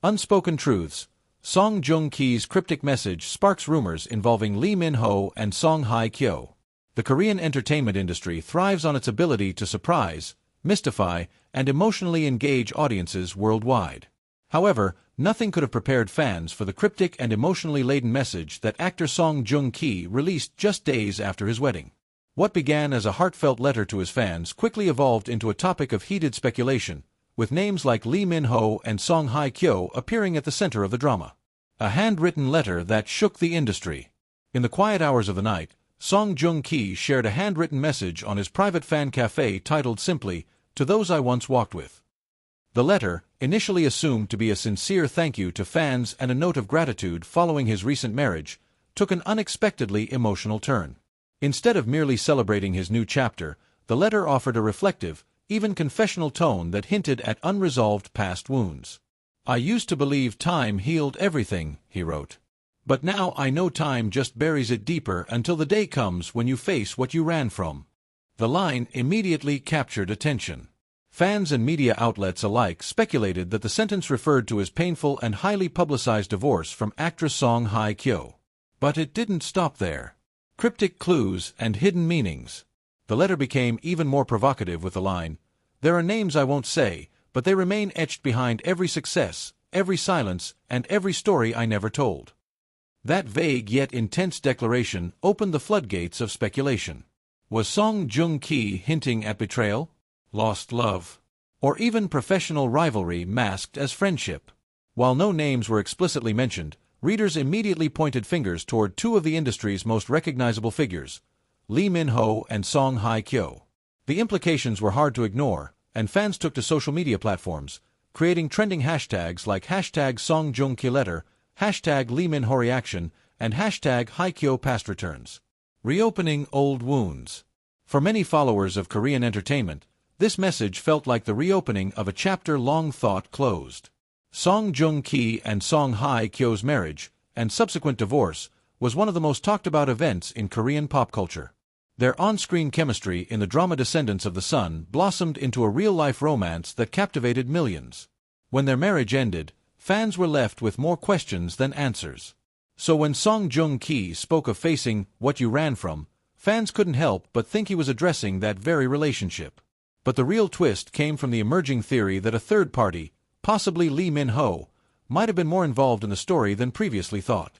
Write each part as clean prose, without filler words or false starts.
Unspoken truths. Song Joong Ki's cryptic message sparks rumors involving Lee Minho and Song Hye Kyo. The Korean entertainment industry thrives on its ability to surprise, mystify, and emotionally engage audiences worldwide. However, nothing could have prepared fans for the cryptic and emotionally laden message that actor Song Joong Ki released just days after his wedding. What began as a heartfelt letter to his fans quickly evolved into a topic of heated speculation, with names like Lee Minho and Song Hye Kyo appearing at the center of the drama. A handwritten letter that shook the industry. In the quiet hours of the night, Song Joong Ki shared a handwritten message on his private fan cafe titled simply, "To Those I Once Walked With." The letter, initially assumed to be a sincere thank you to fans and a note of gratitude following his recent marriage, took an unexpectedly emotional turn. Instead of merely celebrating his new chapter, the letter offered a reflective, even confessional tone that hinted at unresolved past wounds. "I used to believe time healed everything," he wrote. "But now I know time just buries it deeper until the day comes when you face what you ran from." The line immediately captured attention. Fans and media outlets alike speculated that the sentence referred to his painful and highly publicized divorce from actress Song Hye Kyo. But it didn't stop there. Cryptic clues and hidden meanings. The letter became even more provocative with the line, "There are names I won't say, but they remain etched behind every success, every silence, and every story I never told." That vague yet intense declaration opened the floodgates of speculation. Was Song Joong Ki hinting at betrayal, lost love, or even professional rivalry masked as friendship? While no names were explicitly mentioned, readers immediately pointed fingers toward two of the industry's most recognizable figures, Lee Minho and Song Hye Kyo. The implications were hard to ignore, and fans took to social media platforms, creating trending hashtags like hashtag Song Joong Ki letter, hashtag Lee Minho reaction, and hashtag Hye Kyo past returns. Reopening old wounds. For many followers of Korean entertainment, this message felt like the reopening of a chapter long thought closed. Song Joong Ki and Song Hye Kyo's marriage, and subsequent divorce, was one of the most talked about events in Korean pop culture. Their on-screen chemistry in the drama Descendants of the Sun blossomed into a real-life romance that captivated millions. When their marriage ended, fans were left with more questions than answers. So when Song Joong Ki spoke of facing what you ran from, fans couldn't help but think he was addressing that very relationship. But the real twist came from the emerging theory that a third party, possibly Lee Minho, might have been more involved in the story than previously thought.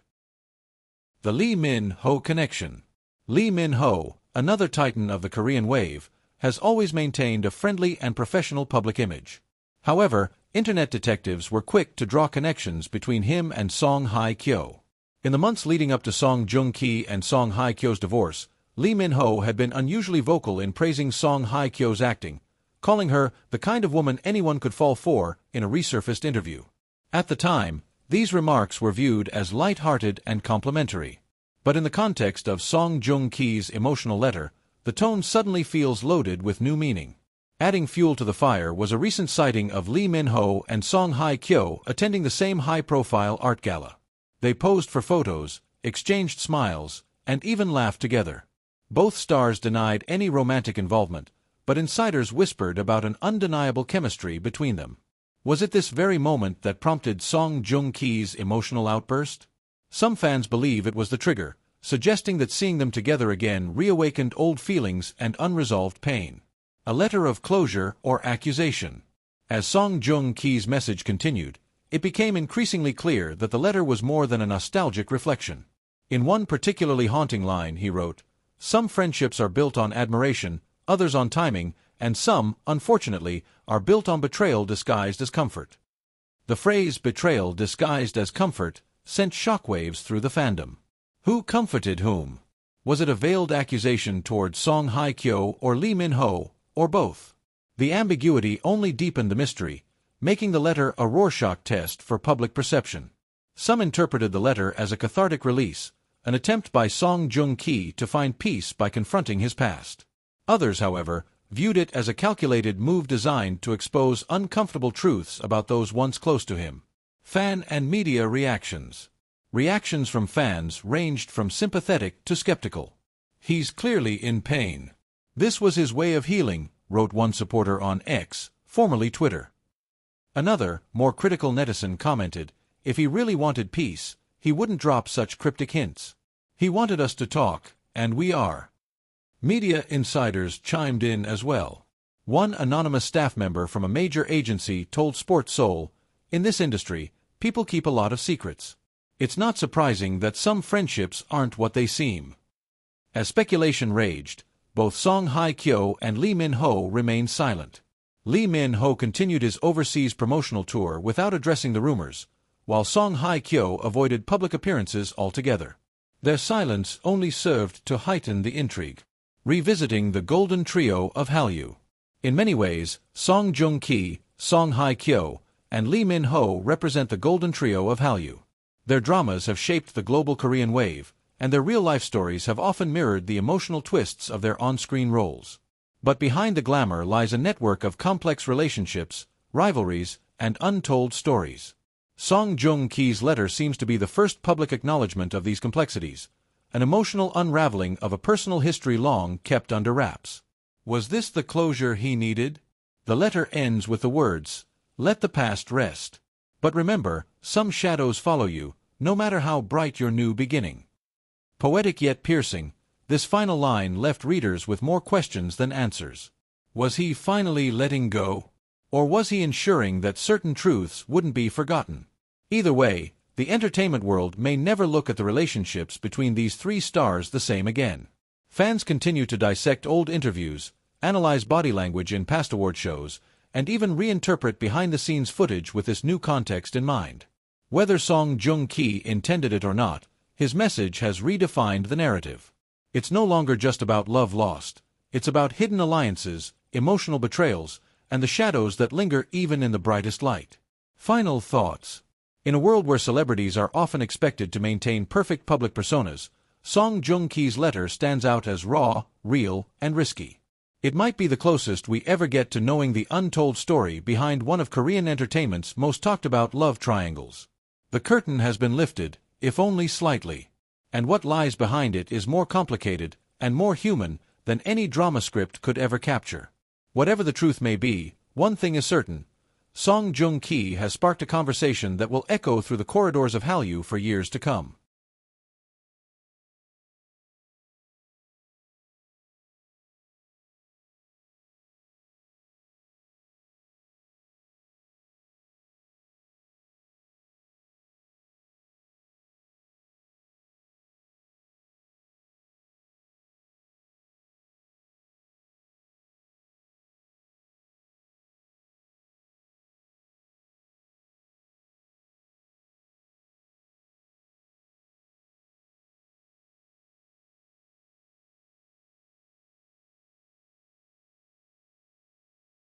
The Lee Minho connection. Lee Minho, another titan of the Korean wave, has always maintained a friendly and professional public image. However, internet detectives were quick to draw connections between him and Song Hye Kyo. In the months leading up to Song Joong Ki and Song Hye Kyo's divorce, Lee Minho had been unusually vocal in praising Song Hye Kyo's acting, calling her the kind of woman anyone could fall for in a resurfaced interview. At the time, these remarks were viewed as light-hearted and complimentary. But in the context of Song Joong Ki's emotional letter, the tone suddenly feels loaded with new meaning. Adding fuel to the fire was a recent sighting of Lee Minho and Song Hye Kyo attending the same high-profile art gala. They posed for photos, exchanged smiles, and even laughed together. Both stars denied any romantic involvement, but insiders whispered about an undeniable chemistry between them. Was it this very moment that prompted Song Joong Ki's emotional outburst? Some fans believe it was the trigger, suggesting that seeing them together again reawakened old feelings and unresolved pain. A letter of closure or accusation. As Song Joong Ki's message continued, it became increasingly clear that the letter was more than a nostalgic reflection. In one particularly haunting line, he wrote, "Some friendships are built on admiration, others on timing, and some, unfortunately, are built on betrayal disguised as comfort." The phrase betrayal disguised as comfort sent shockwaves through the fandom. Who comforted whom? Was it a veiled accusation toward Song Hye Kyo or Lee Minho, or both? The ambiguity only deepened the mystery, making the letter a Rorschach test for public perception. Some interpreted the letter as a cathartic release, an attempt by Song Joong Ki to find peace by confronting his past. Others, however, viewed it as a calculated move designed to expose uncomfortable truths about those once close to him. Fan and media reactions. Reactions from fans ranged from sympathetic to skeptical. "He's clearly in pain. This was his way of healing," wrote one supporter on X, formerly Twitter. Another, more critical netizen commented, "If he really wanted peace, he wouldn't drop such cryptic hints. He wanted us to talk, and we are." Media insiders chimed in as well. One anonymous staff member from a major agency told Sports Soul, "In this industry, people keep a lot of secrets. It's not surprising that some friendships aren't what they seem." As speculation raged, both Song Hye Kyo and Lee Minho remained silent. Lee Minho continued his overseas promotional tour without addressing the rumors, while Song Hye Kyo avoided public appearances altogether. Their silence only served to heighten the intrigue. Revisiting the golden trio of Hallyu. In many ways, Song Joong Ki, Song Hye Kyo, and Lee Minho represent the golden trio of Hallyu. Their dramas have shaped the global Korean wave, and their real-life stories have often mirrored the emotional twists of their on-screen roles. But behind the glamour lies a network of complex relationships, rivalries, and untold stories. Song Joong Ki's letter seems to be the first public acknowledgement of these complexities, an emotional unraveling of a personal history long kept under wraps. Was this the closure he needed? The letter ends with the words, "Let the past rest. But remember, some shadows follow you, no matter how bright your new beginning." Poetic yet piercing, this final line left readers with more questions than answers. Was he finally letting go? Or was he ensuring that certain truths wouldn't be forgotten? Either way, the entertainment world may never look at the relationships between these three stars the same again. Fans continue to dissect old interviews, analyze body language in past award shows, and even reinterpret behind-the-scenes footage with this new context in mind. Whether Song Joong Ki intended it or not, his message has redefined the narrative. It's no longer just about love lost. It's about hidden alliances, emotional betrayals, and the shadows that linger even in the brightest light. Final thoughts. In a world where celebrities are often expected to maintain perfect public personas, Song Joong Ki's letter stands out as raw, real, and risky. It might be the closest we ever get to knowing the untold story behind one of Korean entertainment's most talked-about love triangles. The curtain has been lifted, if only slightly. And what lies behind it is more complicated and more human than any drama script could ever capture. Whatever the truth may be, one thing is certain. Song Joong Ki has sparked a conversation that will echo through the corridors of Hallyu for years to come.